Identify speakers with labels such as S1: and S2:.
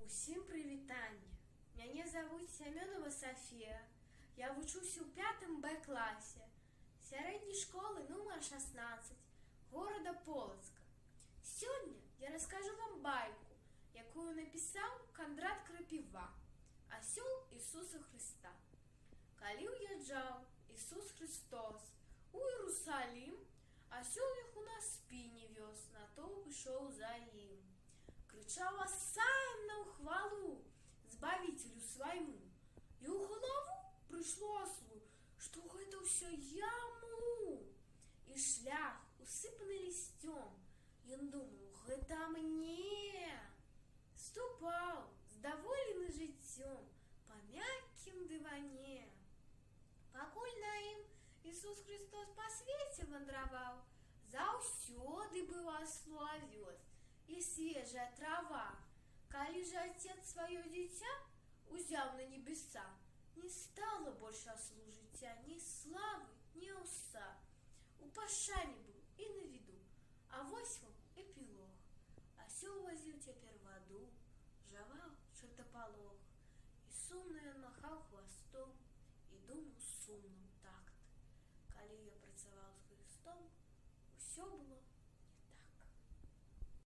S1: Усім прывітанне. Мяне завуць Сямёнова Сафія. Я вучуся ў 5 Б класе сярэдняй школы нумар 16 горада Полацка. Сёння я раскажу вам байку, якую напісаў Кандрат Крапіва, асёл Ісуса Хрыста. Калі ўязджаў Ісус Христос у Иерусалим, асёл яго на спіне вёз, натоўп ішоў за ім. Крычаў асаем на ўхвалу Збавителю свайму. І ў галаву прыйшло аслу, што гэта ўсё яму. І шлях усыпаны лісцём. Ён думаў, гэта мне. Ступаў, здаволены жыццём, па мяккім дыване. Пакуль на ім Ісус Христос па свеце вандраваў, заўсёды быў аслу авёс і свежая трава. Калі ж отец сваё дзіця узяў на небеса, не стало больше ослу жыцця ні славы, ні ўса. У пашане быў і на віду, а вось вам эпілог. Асёл вазіў цяпер ваду, жаваў чартапалох, і сумна ён махаў хвастом і думаў сумным такт. Калі я працаваў з Христом, усё было